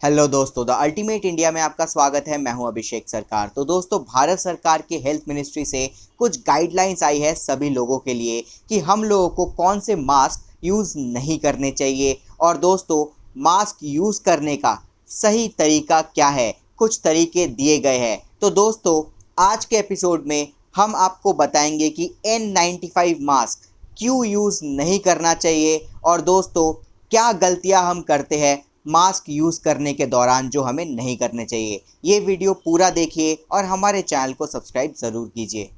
Hello दोस्तों, the ultimate India में आपका स्वागत है। मैं हूं अभिषेक सरकार। तो दोस्तों, भारत सरकार के हेल्थ मिनिस्ट्री से कुछ गाइडलाइंस आई है सभी लोगों के लिए कि हम लोगों को कौन से मास्क यूज़ नहीं करने चाहिए। और दोस्तों, मास्क यूज़ करने का सही तरीका क्या है, कुछ तरीके दिए गए हैं। तो दोस्तों, आज के एपिसोड में हम आपको बताएंगे कि N95 मास्क क्यों यूज़ नहीं करना चाहिए और दोस्तों क्या गलतियां हम करते हैं मास्क यूज़ करने के दौरान जो हमें नहीं करने चाहिए। ये वीडियो पूरा देखिए और हमारे चैनल को सब्सक्राइब ज़रूर कीजिए।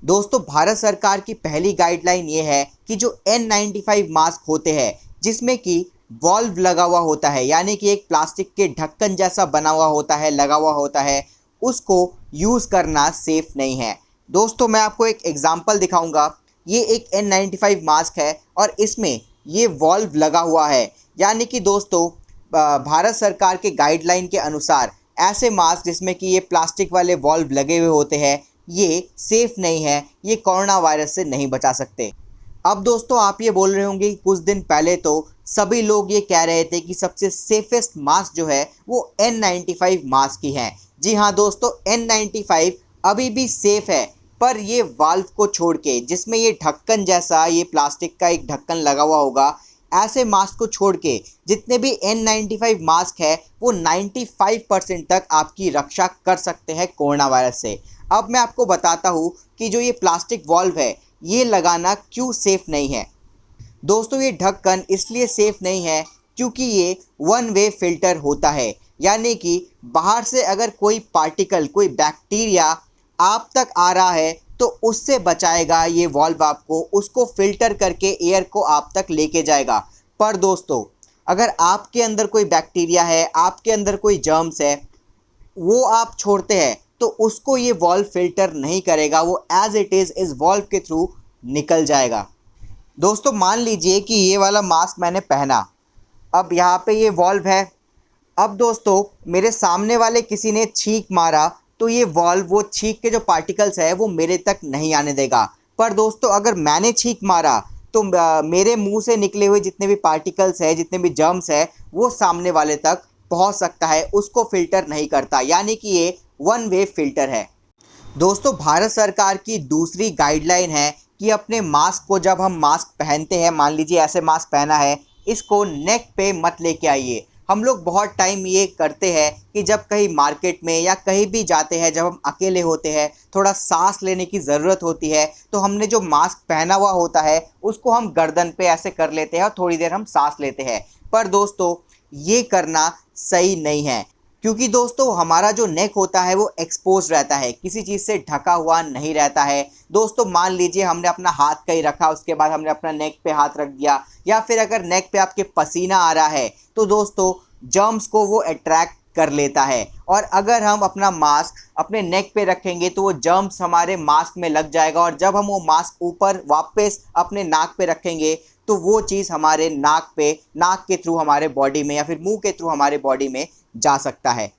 दोस्तों, भारत सरकार की पहली गाइडलाइन ये है कि जो N95 मास्क होते हैं जिसमें कि वॉल्व लगा हुआ होता है, यानी कि एक प्लास्टिक के ढक्कन जैसा बना हुआ होता है, लगा हुआ होता है, उसको यूज़ करना सेफ़ नहीं है। दोस्तों, मैं आपको एक एग्जांपल दिखाऊंगा। ये एक N95 मास्क है और इसमें ये वॉल्व लगा हुआ है, यानी कि दोस्तों भारत सरकार के गाइडलाइन के अनुसार ऐसे मास्क जिसमें कि ये प्लास्टिक वाले वॉल्व लगे हुए होते हैं ये सेफ़ नहीं है, ये कोरोना वायरस से नहीं बचा सकते। अब दोस्तों, आप ये बोल रहे होंगे कि कुछ दिन पहले तो सभी लोग ये कह रहे थे कि सबसे सेफेस्ट मास्क जो है वो N95 मास्क ही है। जी हाँ दोस्तों, N95 अभी भी सेफ़ है, पर ये वाल्व को छोड़ के जिसमें ये ढक्कन जैसा ये प्लास्टिक का एक ढक्कन लगा हुआ होगा, ऐसे मास्क को छोड़ के जितने भी N95 मास्क है वो 95% तक आपकी रक्षा कर सकते हैं कोरोना वायरस से। अब मैं आपको बताता हूँ कि जो ये प्लास्टिक वॉल्व है ये लगाना क्यों सेफ़ नहीं है। दोस्तों, ये ढक्कन इसलिए सेफ़ नहीं है क्योंकि ये वन वे फ़िल्टर होता है, यानी कि बाहर से अगर कोई पार्टिकल, कोई बैक्टीरिया आप तक आ रहा है तो उससे बचाएगा ये वॉल्व आपको, उसको फ़िल्टर करके एयर को आप तक लेके जाएगा। पर दोस्तों, अगर आपके अंदर कोई बैक्टीरिया है, आपके अंदर कोई जर्म्स है, वो आप छोड़ते हैं तो उसको ये वॉल्व फ़िल्टर नहीं करेगा, वो एज़ इट इज़ इस वॉल्व के थ्रू निकल जाएगा। दोस्तों, मान लीजिए कि ये वाला मास्क मैंने पहना, अब यहाँ पे ये वॉल्व है। अब दोस्तों, मेरे सामने वाले किसी ने छींक मारा तो ये वॉल्व वो छींक के जो पार्टिकल्स है वो मेरे तक नहीं आने देगा। पर दोस्तों, अगर मैंने छींक मारा तो मेरे मुंह से निकले हुए जितने भी पार्टिकल्स है, जितने भी जर्म्स है, वो सामने वाले तक पहुंच सकता है, उसको फ़िल्टर नहीं करता, यानी कि ये वन वे फ़िल्टर है। दोस्तों, भारत सरकार की दूसरी गाइडलाइन है कि अपने मास्क को जब हम मास्क पहनते हैं, मान लीजिए ऐसे मास्क पहना है, इसको नेक पे मत लेके आइए। हम लोग बहुत टाइम ये करते हैं कि जब कहीं मार्केट में या कहीं भी जाते हैं, जब हम अकेले होते हैं, थोड़ा सांस लेने की ज़रूरत होती है, तो हमने जो मास्क पहना हुआ होता है उसको हम गर्दन पे ऐसे कर लेते हैं और थोड़ी देर हम सांस लेते हैं। पर दोस्तों, ये करना सही नहीं है, क्योंकि दोस्तों हमारा जो नेक होता है वो एक्सपोज रहता है, किसी चीज़ से ढका हुआ नहीं रहता है। दोस्तों, मान लीजिए हमने अपना हाथ कहीं रखा, उसके बाद हमने अपना नेक पे हाथ रख दिया, या फिर अगर नेक पे आपके पसीना आ रहा है तो दोस्तों जर्म्स को वो अट्रैक्ट कर लेता है। और अगर हम अपना मास्क अपने नेक पे रखेंगे तो वो जर्म्स हमारे मास्क में लग जाएगा, और जब हम वो मास्क ऊपर वापस अपने नाक पे रखेंगे तो वो चीज़ हमारे नाक पे, नाक के थ्रू हमारे बॉडी में या फिर मुंह के थ्रू हमारे बॉडी में जा सकता है।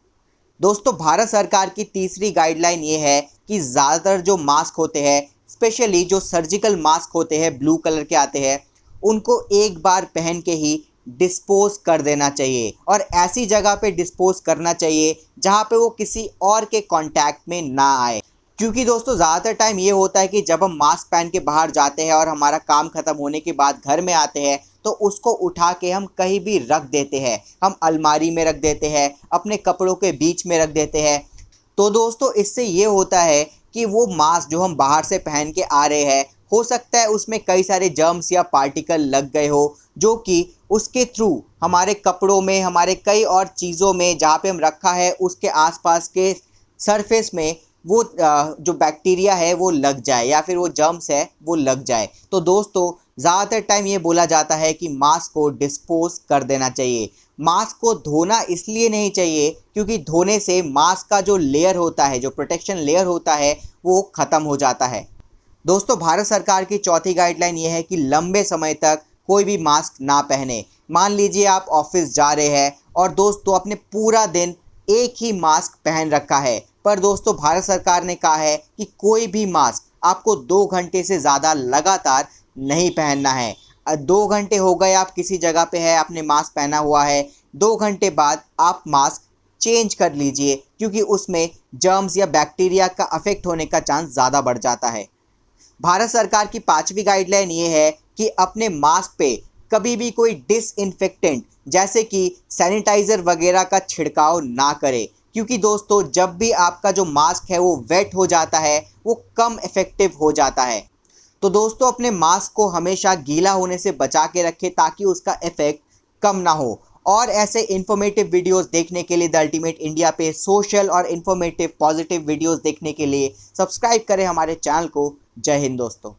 दोस्तों, भारत सरकार की तीसरी गाइडलाइन ये है कि ज़्यादातर जो मास्क होते हैं, स्पेशली जो सर्जिकल मास्क होते हैं, ब्लू कलर के आते हैं, उनको एक बार पहन के ही डिस्पोज कर देना चाहिए, और ऐसी जगह पे डिस्पोज करना चाहिए जहाँ पे वो किसी और के कांटेक्ट में ना आए। क्योंकि दोस्तों, ज़्यादातर टाइम ये होता है कि जब हम मास्क पहन के बाहर जाते हैं और हमारा काम ख़त्म होने के बाद घर में आते हैं तो उसको उठा के हम कहीं भी रख देते हैं, हम अलमारी में रख देते हैं, अपने कपड़ों के बीच में रख देते हैं। तो दोस्तों, इससे ये होता है कि वो मास्क जो हम बाहर से पहन के आ रहे हैं, हो सकता है उसमें कई सारे जर्म्स या पार्टिकल लग गए हो, जो कि उसके थ्रू हमारे कपड़ों में, हमारे कई और चीज़ों में जहाँ पे हम रखा है उसके आसपास के सरफेस में वो जो बैक्टीरिया है वो लग जाए, या फिर वो जर्म्स है वो लग जाए। तो दोस्तों, ज़्यादातर टाइम ये बोला जाता है कि मास्क को डिस्पोज कर देना चाहिए। मास्क को धोना इसलिए नहीं चाहिए क्योंकि धोने से मास्क का जो लेयर होता है, जो प्रोटेक्शन लेयर होता है, वो ख़त्म हो जाता है। दोस्तों, भारत सरकार की चौथी गाइडलाइन ये है कि लंबे समय तक कोई भी मास्क ना पहने। मान लीजिए आप ऑफिस जा रहे हैं और दोस्तों आपने पूरा दिन एक ही मास्क पहन रखा है, पर दोस्तों भारत सरकार ने कहा है कि कोई भी मास्क आपको 2 घंटे से ज़्यादा लगातार नहीं पहनना है। 2 घंटे हो गए, आप किसी जगह पे है, आपने मास्क पहना हुआ है, 2 घंटे बाद आप मास्क चेंज कर लीजिए, क्योंकि उसमें जर्म्स या बैक्टीरिया का अफेक्ट होने का चांस ज़्यादा बढ़ जाता है। भारत सरकार की 5वीं गाइडलाइन ये है कि अपने मास्क पे कभी भी कोई डिसइंफेक्टेंट जैसे कि सैनिटाइज़र वगैरह का छिड़काव ना करें, क्योंकि दोस्तों जब भी आपका जो मास्क है वो वेट हो जाता है वो कम इफ़ेक्टिव हो जाता है। तो दोस्तों अपने मास्क को हमेशा गीला होने से बचा के रखें ताकि उसका इफ़ेक्ट कम ना हो। और ऐसे इन्फॉर्मेटिव वीडियोस देखने के लिए द अल्टीमेट इंडिया पे सोशल और इन्फॉर्मेटिव पॉजिटिव वीडियोस देखने के लिए सब्सक्राइब करें हमारे चैनल को। जय हिंद दोस्तों।